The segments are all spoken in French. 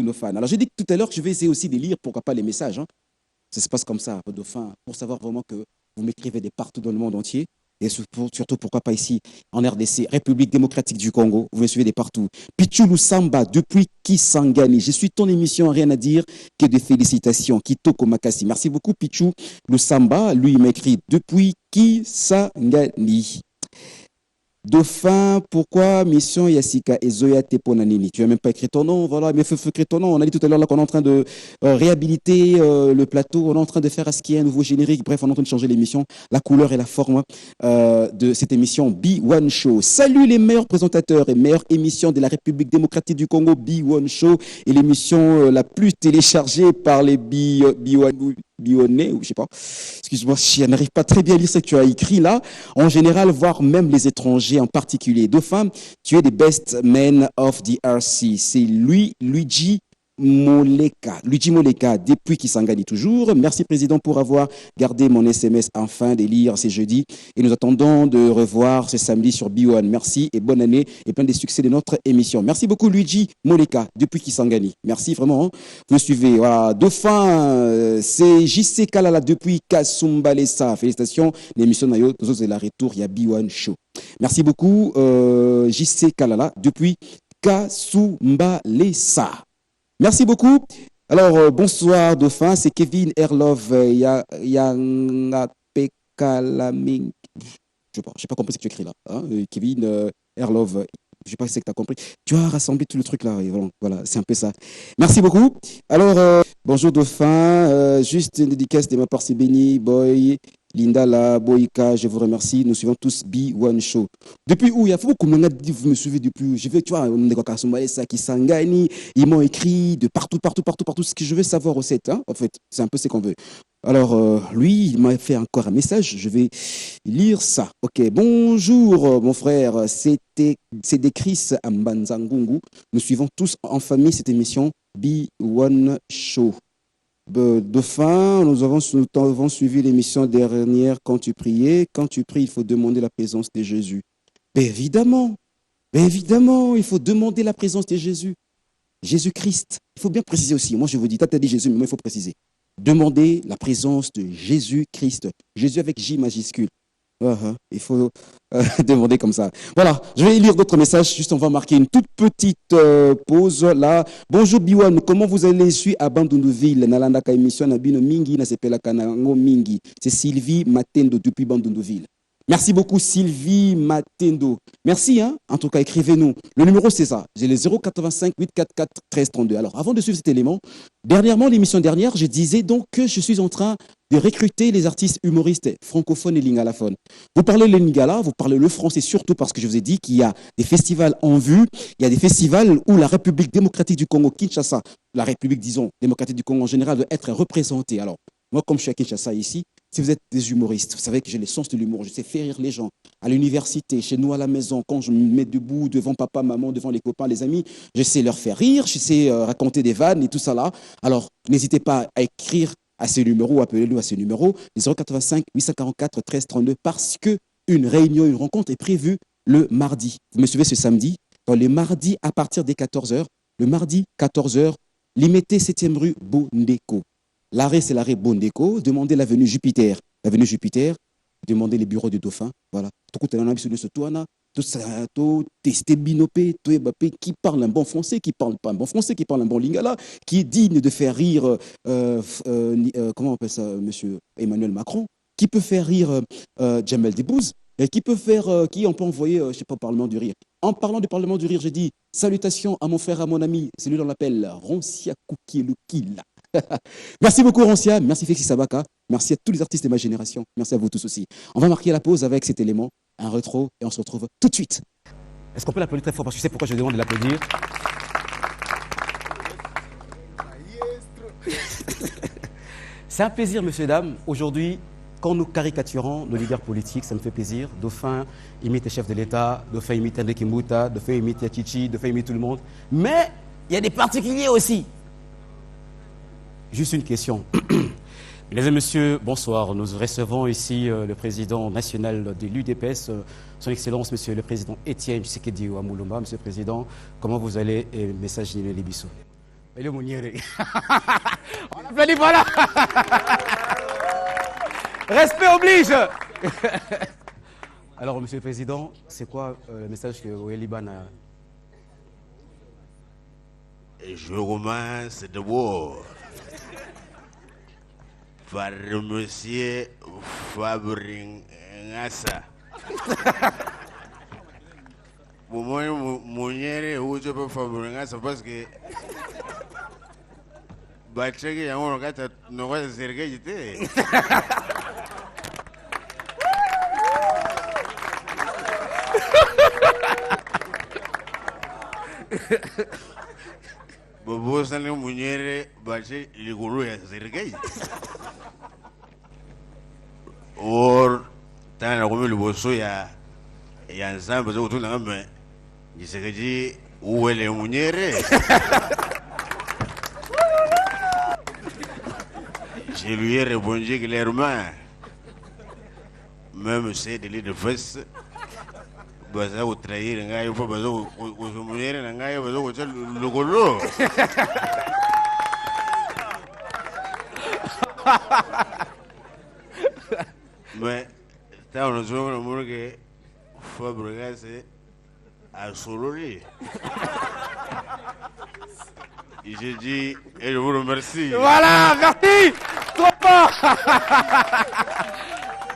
nos fans. Alors, j'ai dit tout à l'heure que je vais essayer aussi de lire, pourquoi pas, les messages. Hein. Ça se passe comme ça, Dauphin, pour savoir vraiment que vous m'écrivez de partout dans le monde entier. Et surtout, pourquoi pas ici, en RDC, République démocratique du Congo. Vous me suivez de partout. Pichou Lusamba, depuis Kisangani. Je suis ton émission, rien à dire que de félicitations. Kitoko Makasi. Merci beaucoup, Pichou Lusamba. Lui, il m'écrit depuis Kisangani. Dauphin, pourquoi mission Yassika et Zoya Teponanini? Tu n'as même pas écrit ton nom, voilà, mais il faut écrire ton nom. On a dit tout à l'heure qu'on est en train de réhabiliter le plateau, on est en train de faire à ce qu'il y ait un nouveau générique. Bref, on est en train de changer l'émission, la couleur et la forme de cette émission B1 Show. Salut les meilleurs présentateurs et meilleures émissions de la République démocratique du Congo, B1 Show, et l'émission la plus téléchargée par les B1 Bionnet, ou je sais pas. Excuse-moi, je n'arrive pas très bien à lire ce que tu as écrit là. En général, voire même les étrangers en particulier. Dauphin, tu es the best man of the RC. C'est Luigi Moleka. Luigi Moleka, depuis Kisangani toujours. Merci, Président, pour avoir gardé mon SMS enfin de lire ce jeudi. Et nous attendons de revoir ce samedi sur B1. Merci et bonne année et plein de succès de notre émission. Merci beaucoup, Luigi Moleka, depuis Kisangani. Merci vraiment. Hein. Vous me suivez. Voilà. Dauphin, c'est JC Kalala depuis Kasumbalesa. Félicitations. L'émission Nayo, c'est la retour. Il y a B1 Show. Merci beaucoup, JC Kalala, depuis Kasumbalesa. Merci beaucoup. Alors, bonsoir, Dauphin. C'est Kevin Erlov Yangapekalaming. Je n'ai pas compris ce que tu écris là. Hein? Kevin Erlov. Je ne sais pas si c'est que tu as compris. Tu as rassemblé tout le truc là. Et voilà, c'est un peu ça. Merci beaucoup. Alors, bonjour, Dauphin. Juste une dédicace de ma part, c'est Benny, Boy, Linda, la Boyka, je vous remercie. Nous suivons tous B1 Show. Depuis où il y a beaucoup de monde vous me suivez depuis où je vais, tu vois, on est ça qui s'engage, ils m'ont écrit de partout. Ce que je veux savoir aussi, hein, en fait, c'est un peu ce qu'on veut. Alors, lui, il m'a fait encore un message. Je vais lire ça. Ok, bonjour, mon frère. C'est des Chris Ambanzangungu. Nous suivons tous en famille cette émission B1 Show. Dauphin, nous avons suivi l'émission dernière quand tu priais. Quand tu pries, il faut demander la présence de Jésus. Évidemment, il faut demander la présence de Jésus. Jésus-Christ. Il faut bien préciser aussi. Moi, je vous dis, tu as dit Jésus, mais moi, il faut préciser. Demandez la présence de Jésus-Christ. Jésus avec J majuscule. Il faut demander comme ça. Voilà, je vais lire d'autres messages. Juste, on va marquer une toute petite pause là. Bonjour Biwan, comment vous allez? Je suis à Bandundouville. Nalandaka émission Nabino Mingi, Nasepela Kanango Mingi. C'est Sylvie Matendo depuis Bandundouville. Merci beaucoup Sylvie Matendo. Merci, hein. En tout cas, écrivez-nous. Le numéro, c'est ça. J'ai le 085 844 1332. Alors, avant de suivre cet élément, dernièrement, l'émission dernière, je disais donc que je suis en train de recruter les artistes humoristes francophones et lingalaphones. Vous parlez le lingala, vous parlez le français, surtout parce que je vous ai dit qu'il y a des festivals en vue, il y a des festivals où la République démocratique du Congo, Kinshasa, la République, disons, démocratique du Congo en général, doit être représentée. Alors, moi, comme je suis à Kinshasa ici, si vous êtes des humoristes, vous savez que j'ai le sens de l'humour, je sais faire rire les gens. À l'université, chez nous à la maison, quand je me mets debout devant papa, maman, devant les copains, les amis, je sais leur faire rire, je sais raconter des vannes et tout ça là. Alors, n'hésitez pas à écrire à ce numéro ou appelez-nous à ce numéro, 085 844 1332, parce qu'une réunion, une rencontre est prévue le mardi. Vous me suivez ce samedi, dans le mardi à partir des 14h, le mardi 14h, Limité 7e rue Bondeko. L'arrêt, c'est l'arrêt Bondeko. Demandez l'avenue Jupiter. L'avenue Jupiter, demandez les bureaux du Dauphin. Voilà. Tout ça, tester binopé, qui parle un bon français, qui parle pas un bon français, qui parle un bon lingala, qui est digne de faire rire, comment on appelle ça, monsieur Emmanuel Macron, qui peut faire rire Jamel Debbouze, et qui peut faire, qui on peut envoyer, je sais pas, au Parlement du Rire. En parlant du Parlement du Rire, j'ai dit salutations à mon frère, à mon ami, celui qu'on l'appelle Roncia Koukielukila. Merci beaucoup Roncia, merci Fexi Sabaka, merci à tous les artistes de ma génération, merci à vous tous aussi. On va marquer la pause avec cet élément, un rétro, et on se retrouve tout de suite. Est-ce qu'on peut l'applaudir très fort parce que je sais pourquoi je demande de l'applaudir. C'est un plaisir, messieurs et dames. Aujourd'hui, quand nous caricaturons nos leaders politiques, ça me fait plaisir. Dauphin imite les chefs de l'État, Dauphin imite André Kimbuta, Dauphin imite Yachichi, Dauphin imite tout le monde. Mais il y a des particuliers aussi. Juste une question. Mesdames et messieurs, bonsoir. Nous recevons ici le président national de l'UDPS, son Excellence, monsieur le président Étienne Tshisekedi Amulumba. Monsieur le président, comment vous allez? Message Nino Libiso. Elle est Mouniéré. On applaudit, voilà. Respect oblige. Alors, Monsieur le Président, c'est quoi le message que Oueliban a? Je commence d'abord par Monsieur Fabringassa. Moi, Mouniéré, où je peux Fabringassa parce que. Bacheki yangu wakati nongoza serikali te. Bobo sale Munyere bache liguru ya serikali. Or tana kumi liboso ya nzambe zo kutuna ngame. Gisekeji uwele Munyere. Je lui ai répondu clairement, même si c'est délit de fesses, baza au trahir, il faut baza au mourir, il faut baza le golo. Mais, t'as un autre monde que Fabregas a sololé. Et j'ai dit, et je vous remercie. Voilà, merci. Trop fort.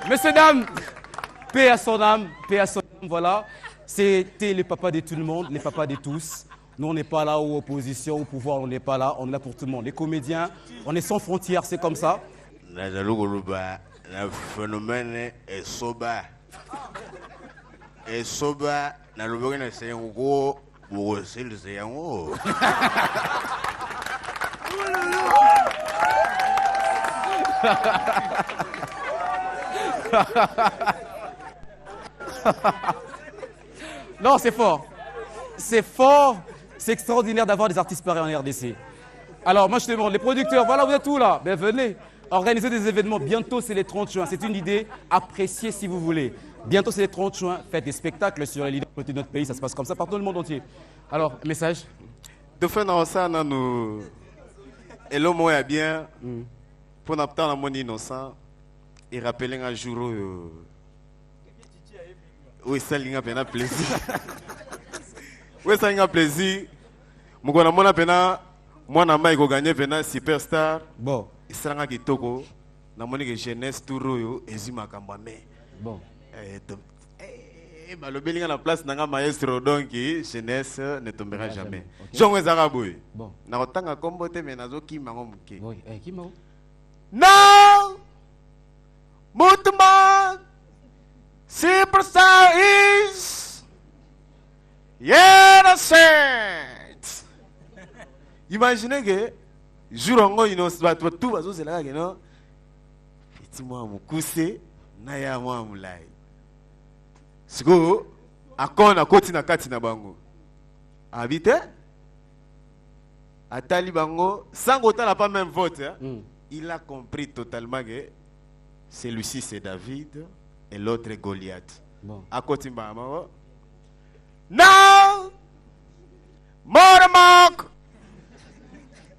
Messieurs, dames, paix à son âme, paix à son âme, voilà. C'était le papa de tout le monde, le papa de tous. Nous, on n'est pas là aux oppositions, au pouvoir, on n'est pas là, on est là pour tout le monde. Les comédiens, on est sans frontières, c'est comme ça. Le phénomène est soba. Et soba, na lubega na seyango, bugosel seyango. Non, c'est fort. C'est fort. C'est extraordinaire d'avoir des artistes pareils en RDC. Alors, moi, je te demande, les producteurs, voilà, vous êtes où là? Ben, venez. Organiser des événements. Bientôt, c'est les 30 juin. C'est une idée. Appréciée si vous voulez. Bientôt, c'est les 30 juin. Faites des spectacles sur les leaders de notre pays. Ça se passe comme ça partout dans le monde entier. Alors, message. De faire dans ça, nous. Et l'homme est bien. Pour n'attendre à mon innocent. Et rappeler un jour. Oui, ça a un plaisir. Oui, ça a un plaisir. Moi, je vais gagner Superstar. Bon. Il sera kitoko. Na moni que jeunesse touro ezima kambame. Bon. Malobeli na place nanga maestro donc jeunesse ne tombera jamais. Jean Ezaraboy. Bon. Na otanga kombo te mais nazo ki mango muke. Oui, qui m'a? No! Mutman! Superstar is innocent! Imaginez que jour en innocent, tout va se là, non? Petit-moi, mon coussé, naya moi, mon lai. C'est que, à quoi on a continué à katina bango? Habité? À Talibango, sans autant n'a pas même vote. Il a compris totalement que celui-ci c'est David et l'autre est Goliath. Bon. À côté de maman. Non! Mormok!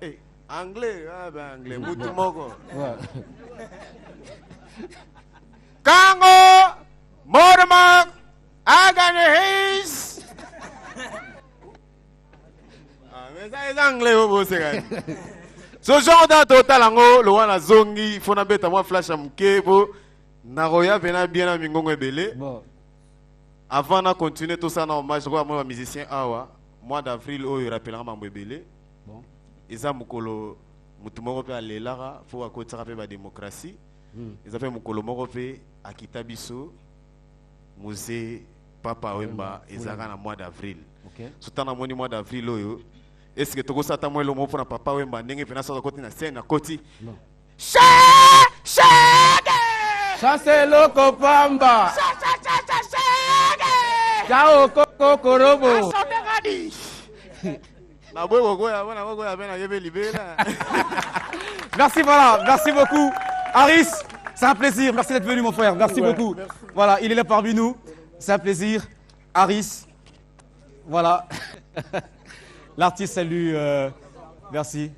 Hey, anglais, ah ben anglais, Moutoumoko. Kango! Mormok! Aganehis! Ah, mais ça est anglais, vous savez. Ce genre de total ango, le wana zongi, faut na beta moi flash à mkebo, na roya vena bien à mingongo ebele. Bon. Avant de continuer tout ça, na hommage à moi musicien awa, mois d'avril oh il rappellera mambo ebele. Bon. Ils ont mukolo mutumoko pe alela, faut à côté rappeler la démocratie. Ils ont fait mukolo moko pe à Kitabiso, musée Papa Wemba, ils ont na mois d'avril. OK. Surtout na mois d'avril oyo. Est-ce que tu as dit que le mot pour papa ou mbandenge et puis na côté na scène à côté Non. Ça c'est loco pamba. Ciao coco korobo. Merci, voilà, merci beaucoup. Aris, c'est un plaisir. Merci d'être venu, mon frère. Merci beaucoup. Merci. Voilà, il est là parmi nous. C'est un plaisir. Aris, voilà. L'artiste salue Merci.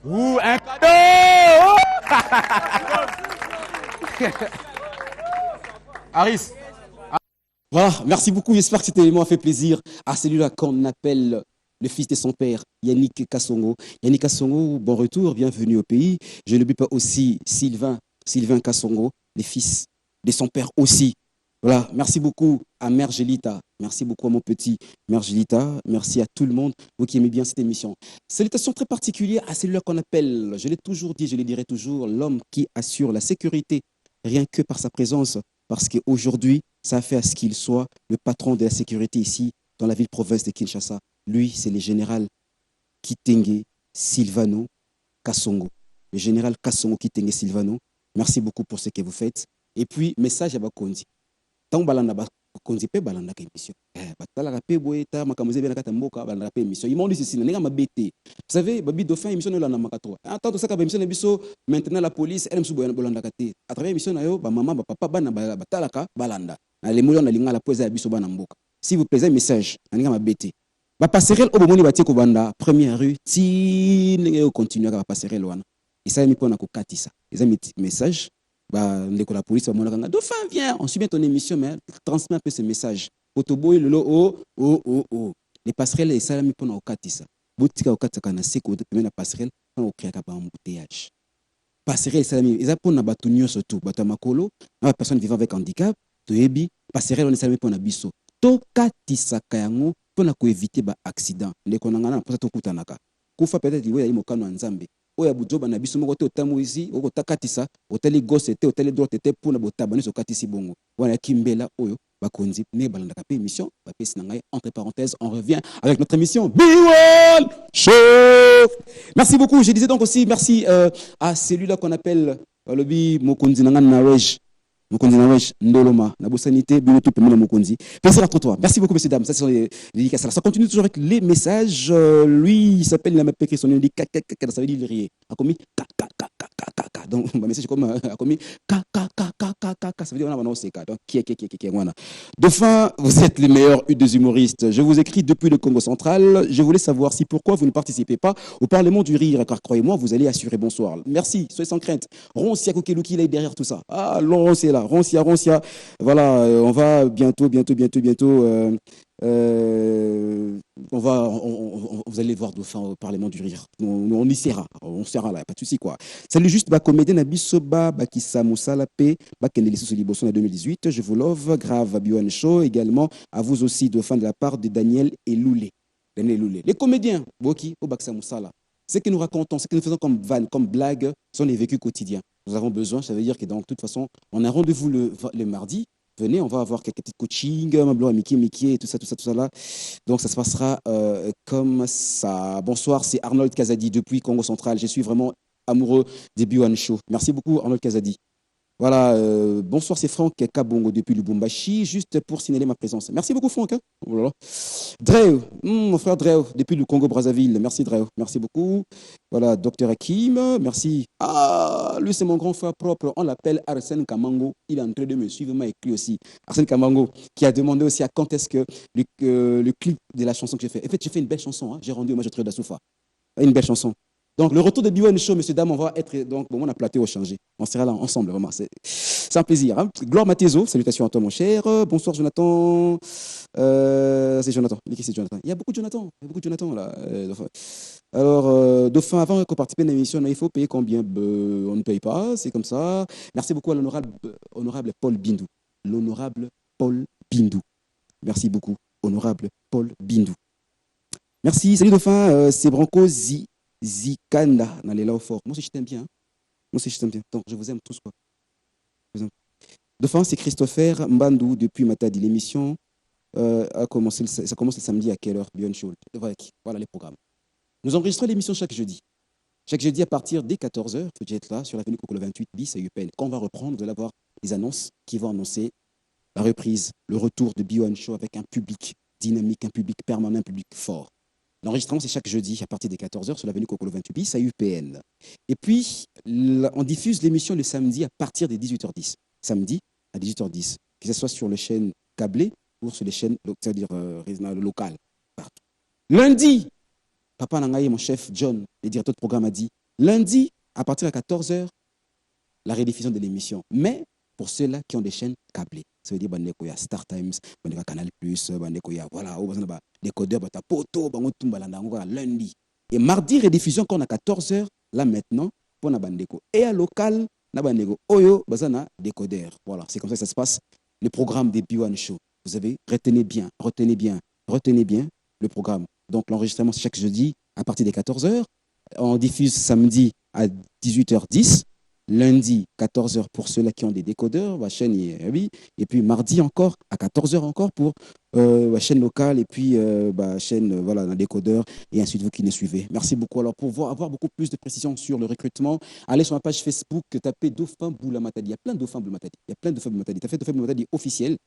Ouh, un cadeau. Aris. Voilà, merci beaucoup. J'espère que cet élément a fait plaisir à celui-là qu'on appelle le fils de son père, Yannick Kassongo. Yannick Kassongo, bon retour, bienvenue au pays. Je n'oublie pas aussi Sylvain Kassongo, le fils de son père aussi. Voilà, merci beaucoup à Mère Gélita. Merci beaucoup à mon petit Mère Gélita. Merci à tout le monde, vous qui aimez bien cette émission. Salutations très particulières à celui-là qu'on appelle, je l'ai toujours dit, je le dirai toujours, l'homme qui assure la sécurité, rien que par sa présence, parce qu'aujourd'hui, ça a fait à ce qu'il soit le patron de la sécurité ici, dans la ville-province de Kinshasa. Lui, c'est le général Kitenge Silvano Kassongo. Le général Kassongo Kitenge Silvano. Merci beaucoup pour ce que vous faites. Et puis, message à Bakondi. Tant balanda Bakondi pe balanda ka émission. Batala ka pe boeta makamuze bena kata mboka balanda pe émission. Ils m'ont dit ceci, nenga mabete. Vous savez, babi dauphin émission no landa makato. Tant ça ka émission na biso, maintenant la police elle msubo bolanda kate. À travers émission na yo, ba maman ba papa bana batala ka balanda. Na les moyo na linga la poeza ya biso bana mboka. S'il vous plaît, un message, nenga mabete. Ba passerelle au bomoni batie ko banda première rue ti nenga continuer ka passerelle wana. Et ça mi pona ko katisa. Les amis message bah la police va dauphin viens on suit bien ton émission mais transmet un peu ce message otoboy lolo oh les passerelles et ça mi pona ko katisa botika ko kataka na seko de na passerelle on créer ka embouteillage passerelle ça mi ils a pona batu nyonso tout batu makolo na personne vivant avec handicap to yebi passerelle on ça mi pona biso to katisa kayango pona ko éviter ba accident ndeko nangana posa to kutanaka kufa peut-être iwe ya mokano nzambe oya bujoba na biso moko te otamu ici okotakatisa otali gauche te otali droite te pona botabani so katisi bongo wana kimbela oyo bakonzi ne balandaka pe émission ba pesi na ngai entre parenthèses on revient avec notre émission B1 Show. Merci beaucoup. Je disais donc aussi merci à celui-là qu'on appelle lobby mokonzi na ngana Nawej Mokonzi Nawej Ndoloma na bosanité bino tout pemela mokonzi. Plaisir à toi. Merci beaucoup messieurs dames. Ça sont les dédicaces. Ça continue toujours avec les messages. Lui il s'appelle il a même écrit son nom dit ça veut dire il riait. A commis donc ma message comme a commis ça veut dire on a annoncé donc qui voilà. Dauphin, vous êtes les meilleurs des humoristes. Je vous écris depuis le Congo central. Je voulais savoir si pourquoi vous ne participez pas au Parlement du rire car croyez-moi vous allez assurer bonsoir. Merci, soyez sans crainte. Roncia Kokeluki il est derrière tout ça. Ah Roncia là, Roncia. Voilà, on va bientôt vous allez voir Dauphin au Parlement du rire. On y sera là, pas de souci quoi. Salut juste ba comédien na bisoba ba kisa musala pe ba kendeli sous liboson en 2018. Je vous love grave B1 Show également à vous aussi Dauphin de la part de Daniel Eloulé. Les comédiens Boki au Baksa Musala. Ce que nous racontons, ce que nous faisons comme vanne, comme blague sont les vécus quotidiens. Nous avons besoin, ça veut dire que de toute façon, on a rendez-vous le mardi. Venez, on va avoir quelques petits coachings, Mickey et tout ça là. Donc ça se passera comme ça. Bonsoir, c'est Arnold Kazadi depuis Congo Central. Je suis vraiment amoureux des B1 Show. Merci beaucoup Arnold Kazadi. Voilà, bonsoir, c'est Franck Kabongo depuis Lubumbashi, juste pour signaler ma présence. Merci beaucoup Franck. Hein. Voilà. Dreu, mon frère Dreu, depuis le Congo-Brazzaville. Merci Dreu, merci beaucoup. Voilà, Docteur Hakim, merci. Ah, lui c'est mon grand frère propre, on l'appelle Arsène Kamango. Il est en train de me suivre, m'a écrit aussi. Arsène Kamango, qui a demandé aussi à quand est-ce que le clip de la chanson que j'ai fait. En fait, j'ai fait une belle chanson, hein. J'ai rendu hommage à Soufa. Une belle chanson. Donc, le retour de B1 Show, messieurs, dames, on va être, donc, bon, on a platé au changer. On sera là ensemble, vraiment. C'est un plaisir. Hein. Gloire Mathézo, salutations à toi, mon cher. Bonsoir, Jonathan. C'est Jonathan. Mais qui c'est Jonathan? Il y a beaucoup de Jonathan, là. Alors, Dauphin, avant qu'on participe à l'émission, il faut payer combien? On ne paye pas, c'est comme ça. Merci beaucoup à l'honorable Paul Bindou. L'honorable Paul Bindou. Merci beaucoup, honorable Paul Bindou. Merci, salut Dauphin. C'est Branco Zikanda dans les là fort. Moi aussi je t'aime bien. Donc je vous aime tous quoi. Dauphin, c'est Christopher Mbandou depuis Matadi. L'émission a commencé. Ça commence le samedi à quelle heure? B1 Show. Voilà les programmes. Nous enregistrons l'émission chaque jeudi. Chaque jeudi à partir des 14h, il faut être là sur l'avenue Kokolo 28 bis à UPN. Quand on va reprendre, vous allez avoir les annonces qui vont annoncer la reprise, le retour de B1 Show avec un public dynamique, un public permanent, un public fort. L'enregistrement, c'est chaque jeudi à partir des 14h sur l'avenue Kokolo 28 bis à UPN. Et puis, on diffuse l'émission le samedi à partir des 18h10. Samedi à 18h10, que ce soit sur les chaînes câblées ou sur les chaînes c'est-à-dire locales. Partout. Lundi, Papa Nangaye, mon chef John, le directeur de programme, a dit lundi, à partir de 14h, la rediffusion de l'émission. Mais pour ceux-là qui ont des chaînes câblées, ça veut dire qu'il y a Star Times, il y a Canal+, il y a voilà, décodeur, poto, lundi. Et mardi, rediffusion quand on a 14h, là maintenant, pour la bandeko. Et à local, na bandeko, oyo, bazana, décodeur. Voilà, c'est comme ça que ça se passe. Le programme des B1 Show. Vous avez, retenez bien le programme. Donc l'enregistrement, c'est chaque jeudi à partir des 14h. On diffuse samedi à 18h10. Lundi, 14h pour ceux-là qui ont des décodeurs, la chaîne, et puis mardi encore, à 14h encore pour la chaîne locale, et puis la chaîne, voilà, un décodeur, et ainsi de vous qui nous suivez. Merci beaucoup. Alors, pour avoir beaucoup plus de précisions sur le recrutement, allez sur ma page Facebook, tapez Dauphin Boula Matadi. Il y a plein de Dauphins Boula Matadi. Il y a plein de Dauphins Boula Matadi. Tu as fait Dauphin Boula Matadi officiel.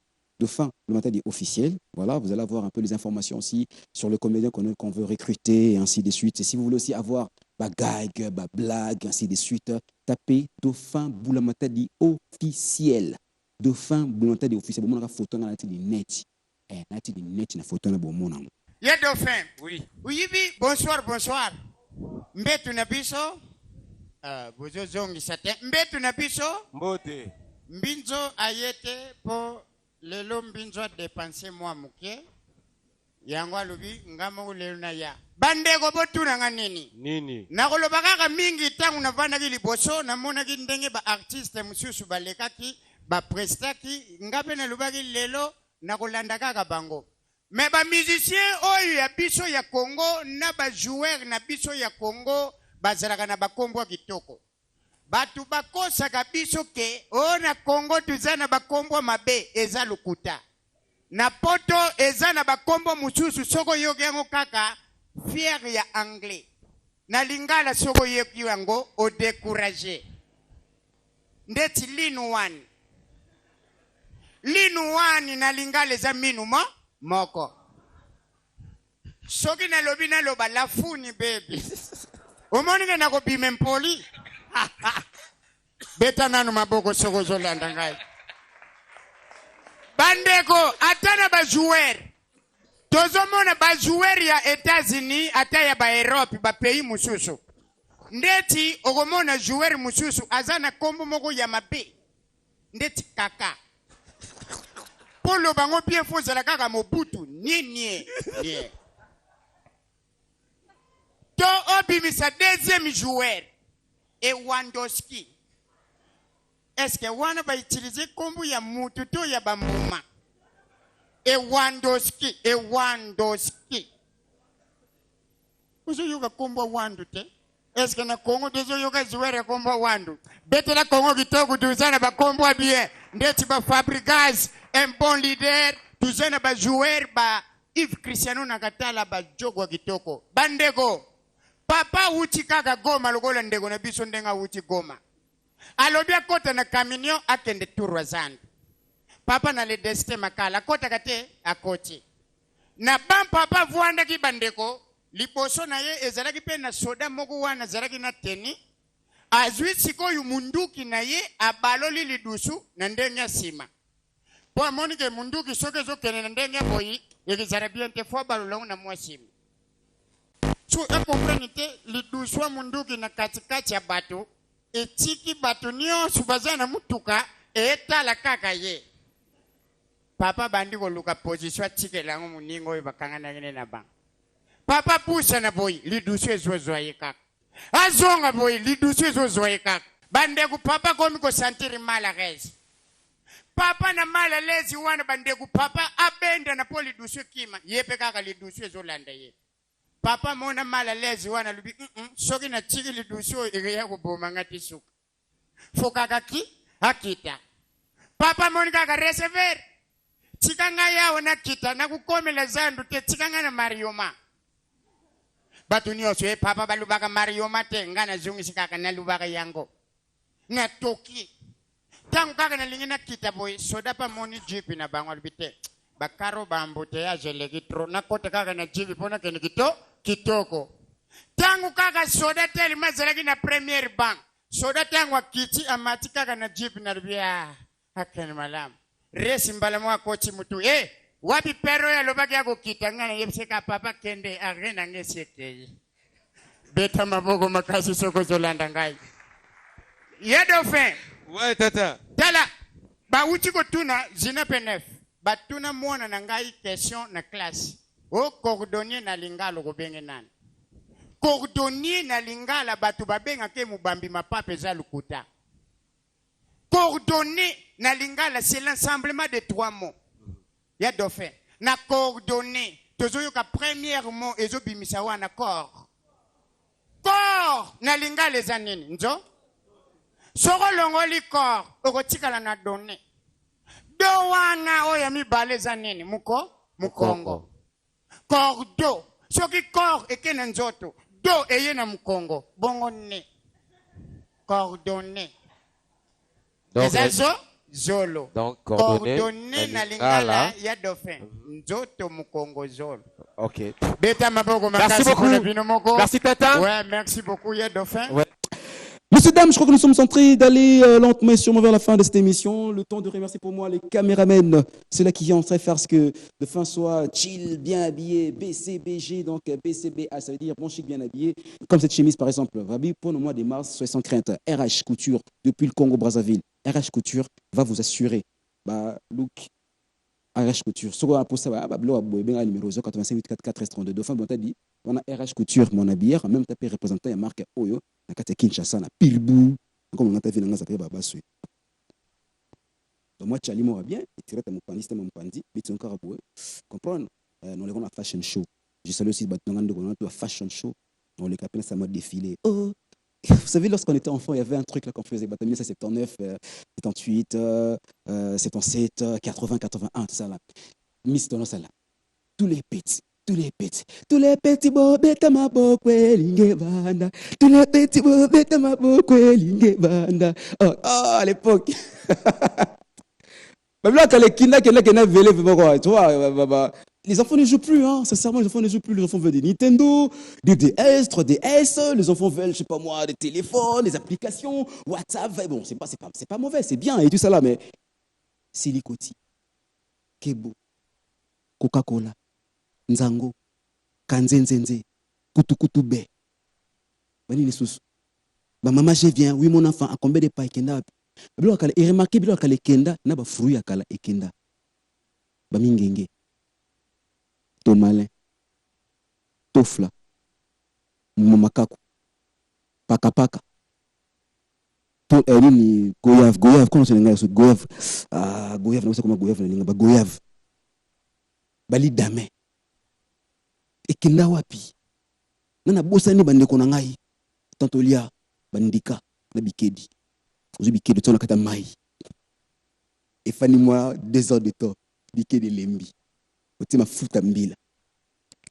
Dauphin Boula Matadi officiel. Voilà, vous allez avoir un peu les informations aussi sur le comédien qu'on veut recruter, et ainsi de suite. Et si vous voulez aussi avoir gag, blague, ainsi de suite, tapez Dauphin Boula Matadi officiel. Dauphin Boula Matadi officiel. Bon, on a photo dans la net. Na photo na bon mon. Ya Dauphin. Oui. Oui, bonsoir. Mbetu na biso. Bozo zongi sate. Mbetu na biso. Mbote. Mbinzo ayete po lelo mbinzo a dépensé moi muke. Yangwa lubi ngamo lelo na ya. Bandeko botuna nga nini? Nakoloba kaka mingi tangu navanda ki liboso namona ki ndenge ba artiste mususu balekaki ba prestaki ngape na lubaki lelo nakolanda kaka bango. Mais ba musicien oyo ya biso ya Congo na ba joueur na biso ya Congo bazalaka na bakombo kitoko. Batu bakosaka biso ke na Congo tuzana bakombo mabe eza lukuta. Na poto eza na bakombo mususu soko yoki yango kaka fier ya anglais. Na lingala soko yoki yango o décourager. Ndeti linu wani na lingala eza minu moko. Soki na lobi na loba lafuni baby. Omoni ke na ko bimempoli. Beta nanu maboko soko zolanda ngai. Bandeko atana ba joueur. Tozomona ba joueur ya États-Unis ata ya ba Europe ba pays mususu. Ndeti ogomona joueur mususu azana kombo moko ya mabe. Ndeti kaka. Polo bango bien fozala kaka Mobutu nie. To obimisa deuxième joueur Lewandowski. Est-ce que wana ba utiliser kombo ya mutu to ya bamuma? Lewandowski. Uzo yoga kombo wandu te? Est-ce que na Congo dezo yoga joueur kombo wandu? Betela Congo kitoko tuzana ba kombo bien. Ndeti ba Fabregas, un bon leader, tuzana ba joueur ba Yves Cristiano Nakatala ba jogo kitoko. Bandeko. Papa uchi kaka Goma lokola ndeko na biso ndenga uchi Goma. Alobia kota na camion akende turwa zandu. Papa na le destin makala kota kate akoti. Na bam papa vuanda ki bandeko liboso na ye ezalaki pe na soda moko wana zalaki na teni. Azwi sikoyo munduki na ye abaloli lidusu na ndenge sima. Po amoni ke munduki soke kene na ndenge boyi yekizara bien te fo balolongo na mwasima. So comprendre te liduswa munduki na katikati ya bato etiki bato nyonso bazana mutuka etala kaka ye. Papa bandi koluka position atike lango muningo oyo bakangana ngene na bang. Papa pusa na boy liduswa ezozwa ye kaka. Azonga boy liduswa ezozwa ye kaka. Bandeku papa komi ko sentir mal à l'aise. Papa na mal à l'aise wana bandeku papa abenda na poli liduswa kima yepe kaka liduswa ezolanda ye. Papa mona mal à l'aise wana lubi soki na tiki liduswa iriya kuboma ngati suka. Fokaka ki akita. Papa moni kaka recevoir. Tikanga yawo na kita na kukomela zandu te tikanga na Marioma. Batu nyonso papa balubaka Marioma te ngana zungisi kaka na lubaka yango. Na toki. Tangu kaka na lingina kita boy soda pa moni jipi na bango albite. Bakaro bambote ya jelegi tro na kote kaka na jipi pona kene kitoko. Tangu kaka soda teli mazalaki na premier bank. Soda tangu akiti amati kaka na jipi na rubia. Hakene malamu. Resi mbala mwa kochi mutu wapi pero ya lobaki ya kokita nga na yebiseka papa kende arre na nge siete beta maboko makasi soko zolanda ngai ye dauphin Ouais, tata. tala bauti kotuna zina penef batuna mwana na ngai question na classe o cordonnier na lingala kobenge nani cordonnier na lingala bato babengaka mubambi mapapa eza lukuta cordonnier na lingala c'est l'ensemblement de trois mots ya dauphin na coordonner tozoyoka première mot ezobimisa wana corps na lingala eza nini nzo soko longoli corps okotikala na donné do wana oyo mibale eza nini mukongo cordo soki corps eke na nzoto do eye na mukongo bongo ne coordonné eza zolo Donc, coordonné na lingala ya dauphin nzoto mukongo zolo. Ok. Beta maboko Merci makasi beaucoup. kuna bino moko. Merci, tata. Ouais, merci beaucoup ya dauphin. Ouais. Messieurs, dames, je crois que nous sommes en train d'aller lentement et sûrement vers la fin de cette émission. Le temps de remercier pour moi les caméramens, ceux-là qui ont en train de faire ce que de fin soit chill, bien habillé, BCBG, donc BCBA, ça veut dire bon chic, bien habillé. Comme cette chemise par exemple, Rabi, pour le mois de mars, soyez sans crainte, RH Couture, depuis le Congo-Brazzaville. RH Couture va vous assurer, look, RH Couture. Sur un poste, numéro 085 44 32. Dauphin, bon, t'as dit, on a RH Couture, mon habilleur, en même temps, représentant la marque Oyo. Na kati ya Kinshasa na Pilbu comme on a vu dans ça peut baba sui donc moi Charlie moi bien il tirait mon pandiste mon pandi mais tu encore aboué comprendre nous les on a fashion show je salue aussi battement de on a fashion show on les capelle ça m'a défilé oh vous savez lorsqu'on était enfant il y avait un truc là qu'on faisait 1979 78 77 80 81 tout ça là Miss dans ça là tous les petits bobeta mabokwe lingebanda tous les petits bobeta mabokwe lingebanda oh à l'époque les enfants ne jouent plus, hein. Sincèrement, les enfants ne jouent plus. Les enfants veulent des Nintendo, des DS, 3DS. Les enfants veulent, je sais pas moi, des téléphones, des applications, WhatsApp. Bon, c'est pas mauvais, c'est bien et tout ça là, mais Silikoti, Kebo, Coca-Cola, Nzango, Kanzenzenze, Kutukutube. Bani les sous. Maman, je viens. Oui, mon enfant, à combien de pailles kenda? Et remarquez, bilo akale kenda, na ba fruit akala ekenda. Ba mingenge. Tomalin. Tofla. Momakaku. Paka. Ni goyave, comment c'est le goyave? Ah, goyave, non, c'est comment goyave, ba goyave. Bali dame. Ekenda wapi? Nana bosa ni bande kona ngai. Tantolia bandika na bikedi. Vous bikedi to na kata mai. Et fani moi 2 heures de temps. Bikedi lembi. Otima futa mbila.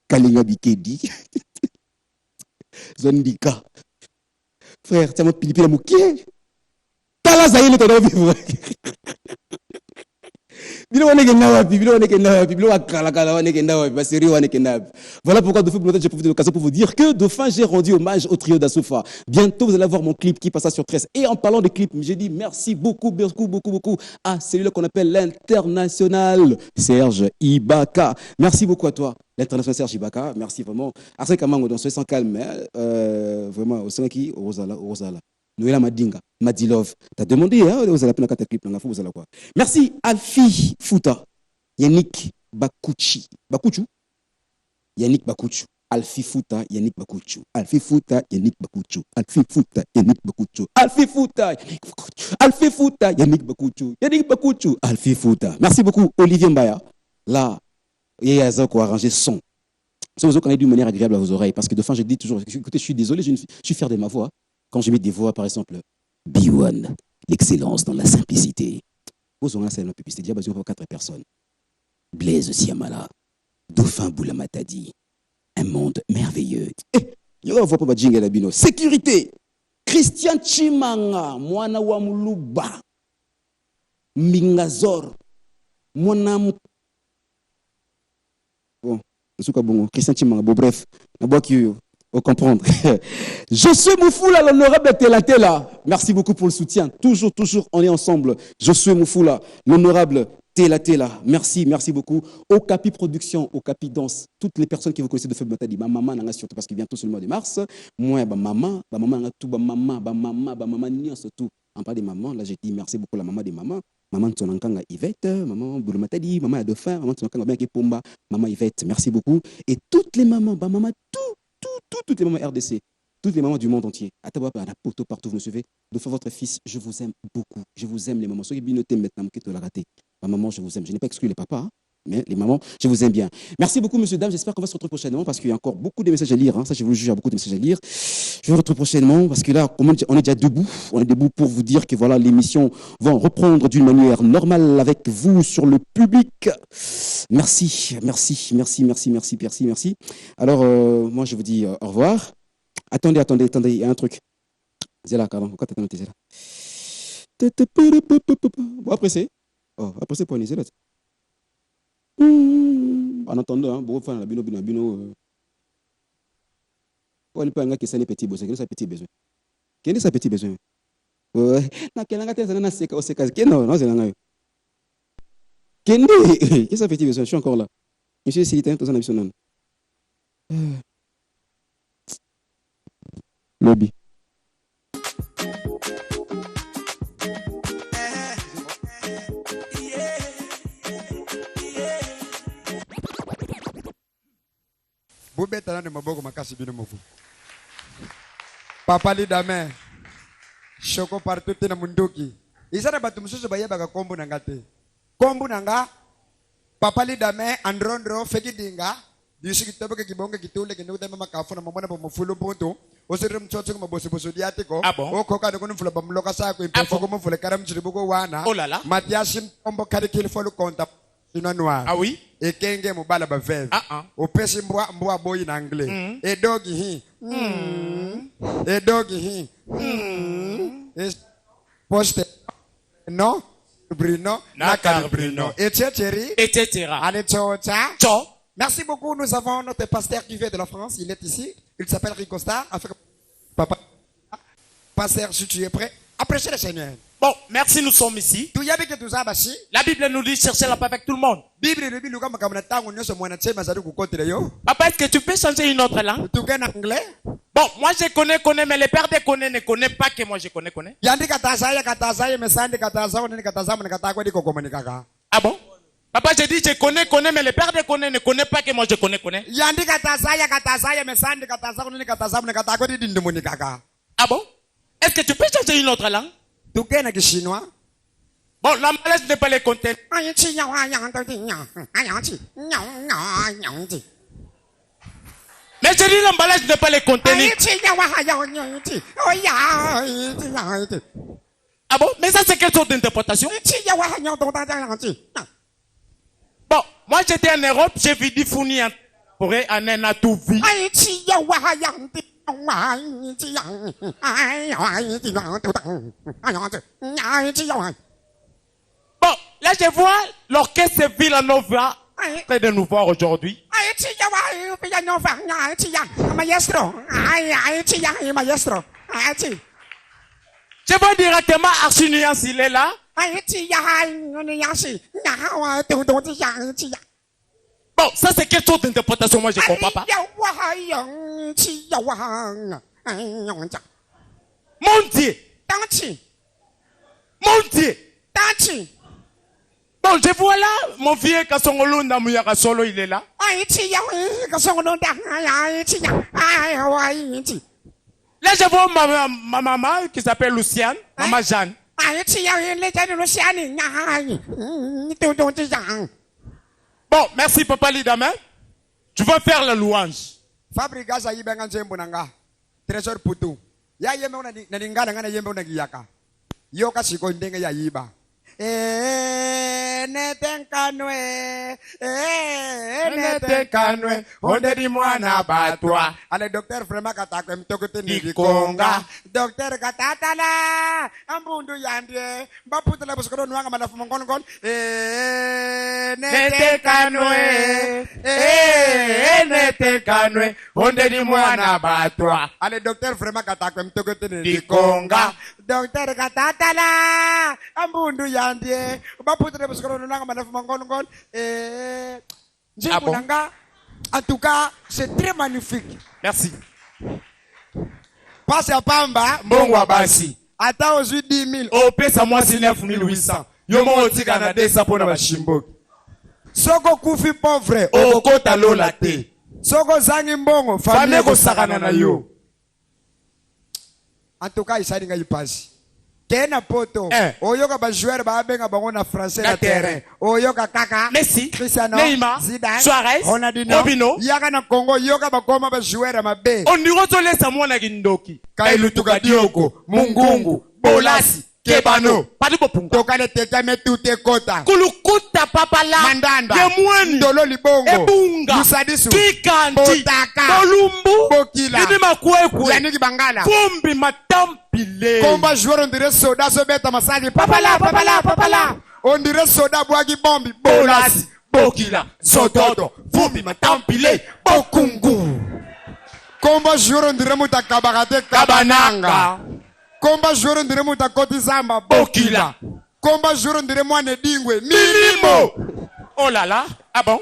Kalinga bikedi. Zondika. Frère, tiens moi pilipila mukie. Tala zaïle to vivre. Voilà pourquoi j'ai profité de l'occasion pour vous dire que Dauphin, j'ai rendu hommage au trio d'Assoufa. Bientôt, vous allez voir mon clip qui passera sur 13. Et en parlant de clip, j'ai dit merci beaucoup à celui-là qu'on appelle l'international Serge Ibaka. Merci beaucoup à toi, l'international Serge Ibaka. Merci vraiment. Arsène Kamango, dans ce sans calme, vraiment, au Sénaki, au Rosala. Noëlla Madinga, Madilove. T'as demandé, hein, vous allez appeler un clip, vous allez quoi. Merci, Alfi Fouta, Yannick Bakouchi. Yannick Bakouchou. Alfi Fouta, Yannick Bakouchou. Alfi Fouta, Yannick Bakouchou. Alfi Fouta, Yannick Bakouchou. Alfi Fouta, Yannick Bakouchou. Alfi Fouta, Yannick Bakouchou. Yannick Bakouchou. Alfi Fouta. Merci beaucoup, Olivier Mbaya. Là, il y a Zako arrangé son. Ça vous connaît d'une manière agréable à vos oreilles. Parce que de fin, je dis toujours, écoutez, je suis désolé, je suis fier de ma voix. Quand je mets des voix, par exemple, B1, l'excellence dans la simplicité. Vous aurez un publicité, déjà basé sur 4 personnes. Blaise Siamala, Dauphin Boulamatadi, un monde merveilleux. Il y a pas jingle la bino. Sécurité. Christian Chimanga, Mwana Wamuluba, Mingazor, Mwana. Bon, Christian Chimanga, bon, bref, la boîte qui faut comprendre. Je suis Moufoula, l'honorable Tela. Merci beaucoup pour le soutien. Toujours, on est ensemble. Je suis Moufoula, l'honorable Tela. Merci beaucoup. Okapi Production, Okapi Danse, toutes les personnes qui vous connaissez de Feu Matadi, ma maman n'a surtout parce qu'il vient tout le mois de mars. Moi, maman n'a tout, maman n'y surtout. En parlant des mamans, là j'ai dit merci beaucoup à la maman des mamans. Maman Tsonankanga Yvette, maman Boulou Matadi, maman Adolphin, maman Tsonankanga Bianke Pomba, maman Yvette, merci beaucoup. Et toutes les mamans, maman, toutes les mamans RDC. Toutes les mamans du monde entier, à Tabapa, à la poto, partout, vous me suivez, de faire votre fils, je vous aime beaucoup. Je vous aime les mamans. Ceux qui binotent maintenant, qui te la raté. Ma maman, je vous aime. Je n'ai pas exclu les papas, hein, mais les mamans, je vous aime bien. Merci beaucoup, monsieur, dames. J'espère qu'on va se retrouver prochainement parce qu'il y a encore beaucoup de messages à lire. Hein. Ça, je vous le jure, il y a beaucoup de messages à lire. Je vous retrouve prochainement parce que là, on est déjà debout. On est debout pour vous dire que voilà, l'émission va reprendre d'une manière normale avec vous sur le public. Merci. Alors, moi, je vous dis au revoir. Attendez, il y a un truc. Zéla, pardon, pourquoi t'attends, Zéla? Bon, après c'est pour Zéla. En attendant, bon, enfin, la bino. On ne peut pas que ça n'est petit besoin. Quel est sa petit besoin? Ouais, non, qu'est-ce que ça petit besoin? Je suis encore là. Monsieur Silitain, tout ça n'a pas besoin. Lobby. Boubeta na maboko makasi bino mofu. Papa lidame. Shoko partout na munduki. Isana batu mususu bayeba kombo nanga te. Kombo nanga papa lidame androndro fekidinga. Disi kita baka kibonga kitule kinu tema makafu na mamona pa mufulu ponto. Osere mchocho kuma boso diatiko. O koka no kunufula bamloka sako impefo kuma fule karam chiribuko wana. Matiasim kombo karikili folu konta. Noir. Ah oui? Et kenge mobala ba veve. O pesi mbwa boy in anglais. Et doggy hi. Et doggy hi. Et poste no Bruno Nakar Bruno. Etc. Allez, ciao. Merci beaucoup. Nous avons notre pasteur qui vient de la France. Il est ici. Il s'appelle Ricosta. Papa. Pasteur, si tu es prêt, appréciez le Seigneur. Bon, merci, nous sommes ici. La Bible nous dit chercher la paix avec tout le monde. Papa, est-ce que tu peux changer une autre langue? Bon, moi je connais, mais les pères ne connaissent pas que moi je connais. Ah bon? Papa, je dis je connais, mais les pères ne connaissent pas que moi je connais. Ah bon? Est-ce que tu peux changer une autre langue? Bon, l'emballage n'est pas les contenir. Mais je dis l'emballage n'est pas les contenir. Ah bon? Mais ça c'est quelle sorte d'interprétation? Bon, moi j'étais en Europe, j'ai vu des founis pour un à tout vie. Bon, là je vois l'orchestre Villanova près de nous voir aujourd'hui. Je vois directement Archie Nuance, il est là. Bon, ça c'est quelle sorte d'interprétation, moi je comprends pas. Mon Dieu. Mon Dieu. Bon, je vois là, mon vieux Kassongolo Namuyaka Solo, il est là. Là, je vois ma maman qui s'appelle Luciane, maman Jeanne. Bon, merci Papa Lidame. Tu vas faire la louange. Fabrica sa yibenga nzembo nanga. Trésor putu. Ya yembe na ningala ngana yembe na giyaka. Yoka siko ndenge ya yiba. Netenkanwe. Onde di mwana batwa. Ale docteur vraiment katako mtokote ni konga. Docteur Katatala, Ambundu Yandie, Baputala Buscono Nwanga Malafumongon, Nete kanwe, nete kanwe, onde ni mwana batwa. Allez, docteur, vraiment Katakwem Tokotene. Dikonga. Docteur Katatala, Ambundu Yandie, Baputala Buscono Nwanga Malafumongon, Njibulanga. En tout cas, c'est très magnifique. Merci. Passe à Pamba. Mbongwa basi. Attends aux 10 000. O pesa mwasi 9800. Yomo otika na 200 pona bashimboki. Soko kufi pauvre. O kota lola te. Soko zangi mbongo. Famille ko sakana na yo. En tout cas, il s'est dit passe. Kena poto. Oyoka ba joueur ba benga bango na français na terrain. Oyoka Kaka. Messi. Cristiano. Neymar. Zidane. Suarez. Ronaldinho. Obino. Yaka na Congo. Yoka ba koma ba joueur ma be. Ondiro to lesa mwana kindoki. Kailutuka Dioko. Mungungu. Bolasi. Kebano. Padi popunga. Tokane teta metute kota. Kulukuta papala. Mandanda. Yemweni. Ndolo libongo. Ebunga. Musadisu. Kikanti. Botaka. Bolumbu. Bokila. Ini makwekwe. Yannick Bangala. Fumbi matampile. Combat joueur on dirait soda so beta masali. Papala, papala, papala. On dirait soda boagi bombi. Bolasi. Bokila. Sododo. Fumbi matampile. Bokungu. Combat joueur on dirait muta kabarate kabananga. Combat joueur on dirait muta koti zamba. Bokila. Combat joueur on dirait moine dingwe. Minimo. Oh là là. Ah bon?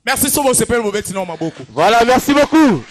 Merci sur vos CPL, vos bêtises, non, ma beaucoup. Voilà, merci beaucoup.